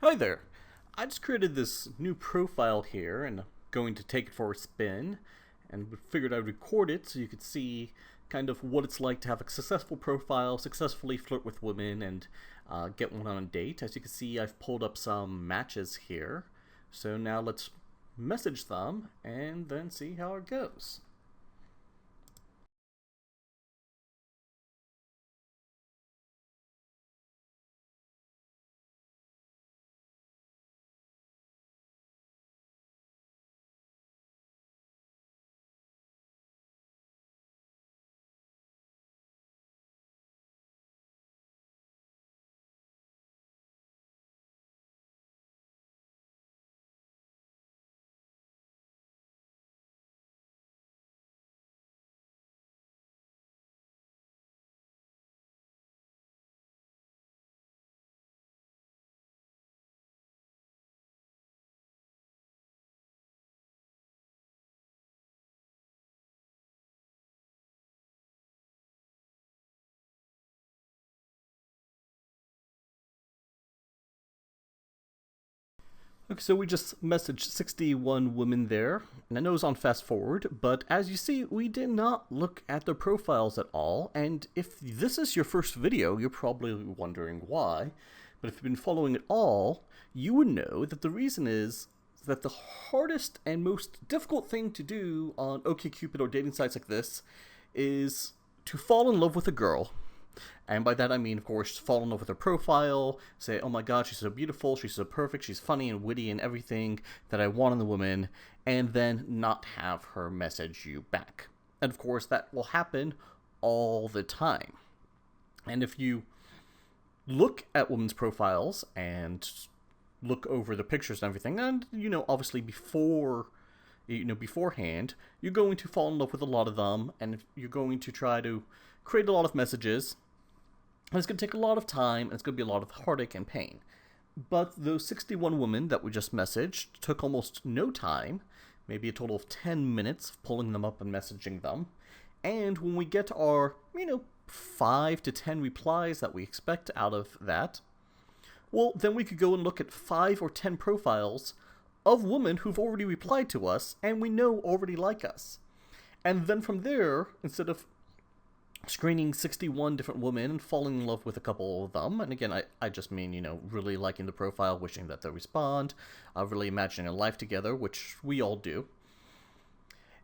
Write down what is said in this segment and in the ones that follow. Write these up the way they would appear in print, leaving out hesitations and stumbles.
Hi there. I just created this new profile here and going to take it for a spin and figured I'd record it so you could see kind of what it's like to have a successful profile, successfully flirt with women, and get one on a date. As you can see, I've pulled up some matches here. So now let's message them and then see how it goes. Okay, so we just messaged 61 women there, and I know it's on fast forward, but as you see, we did not look at their profiles at all, and if this is your first video, you're probably wondering why, but if you've been following it all, you would know that the reason is that the hardest and most difficult thing to do on OkCupid or dating sites like this is to fall in love with a girl. And by that I mean, of course, fall in love with her profile, say, oh my god, she's so beautiful, she's so perfect, she's funny and witty and everything that I want in the woman, and then not have her message you back. And of course, that will happen all the time. And if you look at women's profiles and look over the pictures and everything, and, obviously beforehand, you're going to fall in love with a lot of them, and you're going to try to create a lot of messages, and it's going to take a lot of time, and it's going to be a lot of heartache and pain. But those 61 women that we just messaged took almost no time, maybe a total of 10 minutes of pulling them up and messaging them. And when we get our, 5 to 10 replies that we expect out of that, well, then we could go and look at 5 or 10 profiles of women who've already replied to us and we know already like us. And then from there, instead of screening 61 different women and falling in love with a couple of them, and again, I just mean, really liking the profile, wishing that they'll respond, really imagining a life together, which we all do,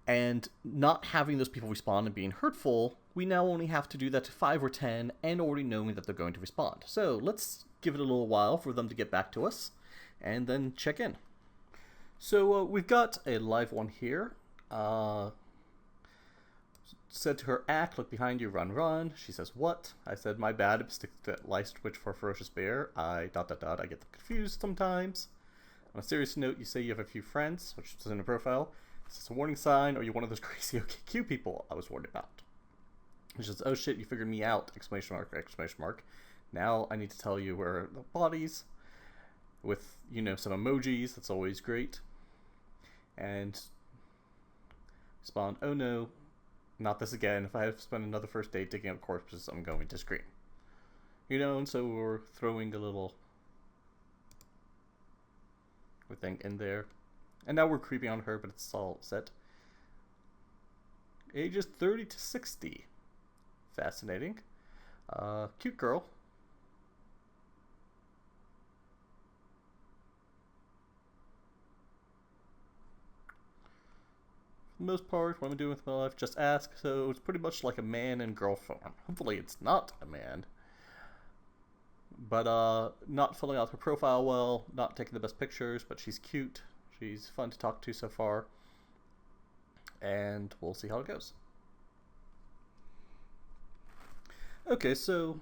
and not having those people respond and being hurtful, we now only have to do that to 5 or 10 and already knowing that they're going to respond. So let's give it a little while for them to get back to us and then check in. So we've got a live one here. Said to her, act, look behind you, run, run. She says, what? I said, my bad, stick that light switch for a ferocious bear. I ... I get confused sometimes. On a serious note, you say you have a few friends, which is in a profile. Is this a warning sign, or are you one of those crazy OkCupid people I was worried about? She says, oh shit, you figured me out, exclamation mark, exclamation mark. Now I need to tell you where the bodies, with, some emojis, that's always great. And respond, oh no, not this again. If I have to spend another first date digging up corpses, I'm going to scream. And so we're throwing a little thing in there. And now we're creeping on her, but it's all set. Ages 30 to 60. Fascinating. Cute girl. For the most part, what I'm doing with my life, just ask. So it's pretty much like a man and girl form. Hopefully it's not a man. But not filling out her profile well, not taking the best pictures, but she's cute. She's fun to talk to so far. And we'll see how it goes. Okay, so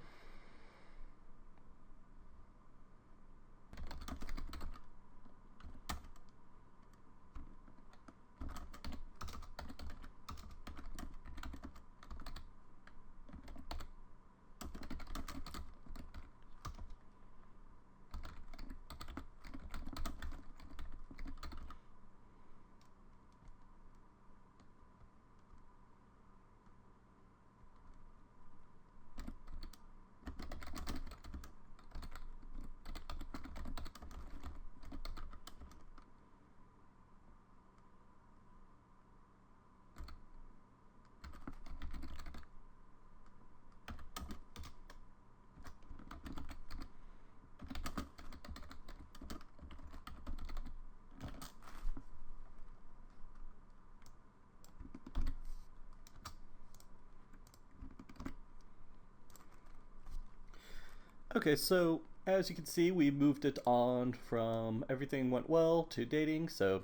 Okay, so as you can see, we moved it on from everything went well to dating. So,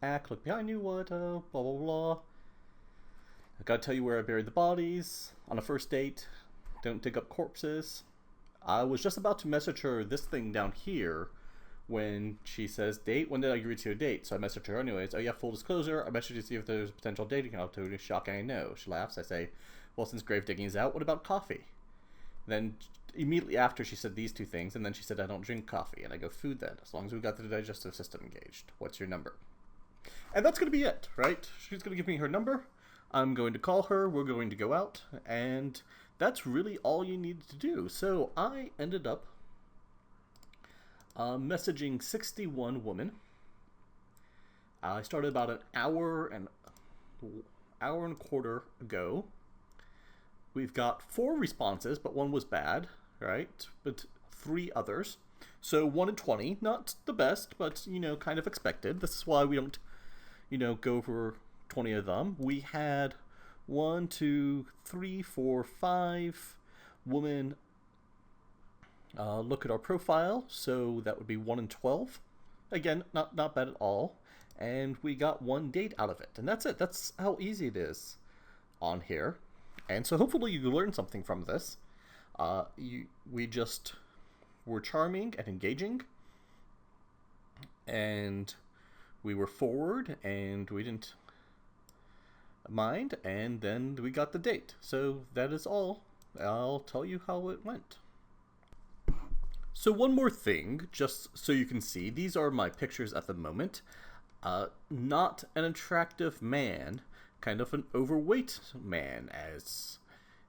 look behind you, what, blah, blah, blah. I gotta tell you where I buried the bodies. On a first date, don't dig up corpses. I was just about to message her this thing down here when she says, date? When did I agree to a date? So I messaged her anyways. Oh yeah, full disclosure. I messaged you to see if there's a potential dating opportunity. Shocking, I know. She laughs. I say, well, since grave digging is out, what about coffee? Then immediately after she said these two things, and then she said, I don't drink coffee. And I go, food then, as long as we've got the digestive system engaged. What's your number? And that's going to be it, right? She's going to give me her number. I'm going to call her. We're going to go out. And that's really all you need to do. So I ended up messaging 61 women. I started about an hour and a quarter ago. We've got 4 responses, but 1 was bad, right? But 3 others. So 1 in 20, not the best, but, kind of expected. This is why we don't, go for 20 of them. We had 1, 2, 3, 4, 5 women look at our profile, so that would be 1 in 12. Again, not bad at all. And we got 1 date out of it. And that's it. That's how easy it is on here. And so hopefully you learned something from this. We just were charming and engaging. And we were forward and we didn't mind. And then we got the date. So that is all. I'll tell you how it went. So one more thing, just so you can see, these are my pictures at the moment. Not an attractive man, kind of an overweight man, as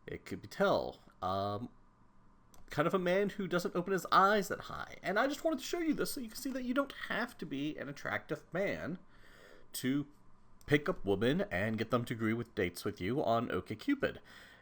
it could be tell. Kind of a man who doesn't open his eyes that high. And I just wanted to show you this so you can see that you don't have to be an attractive man to pick up women and get them to agree with dates with you on OkCupid.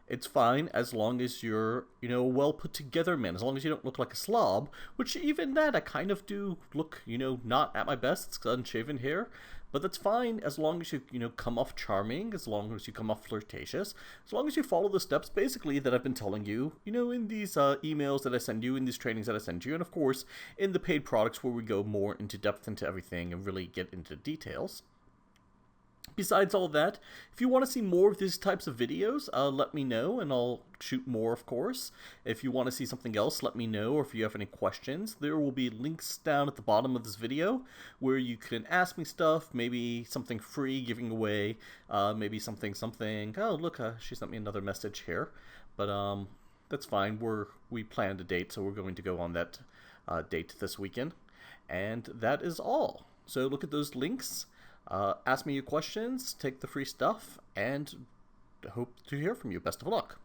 It's fine as long as you're, a well put together man, as long as you don't look like a slob, which even that I kind of do look, not at my best. It's unshaven hair, but that's fine as long as you, come off charming, as long as you come off flirtatious, as long as you follow the steps basically that I've been telling you, in these emails that I send you, in these trainings that I send you, and of course in the paid products where we go more into depth into everything and really get into details. Besides all that, if you want to see more of these types of videos, let me know, and I'll shoot more, of course. If you want to see something else, let me know, or if you have any questions. There will be links down at the bottom of this video where you can ask me stuff, maybe something free giving away, maybe something. Oh, look, she sent me another message here. But that's fine. We planned a date, so we're going to go on that date this weekend. And that is all. So look at those links. Ask me your questions, take the free stuff, and hope to hear from you. Best of luck.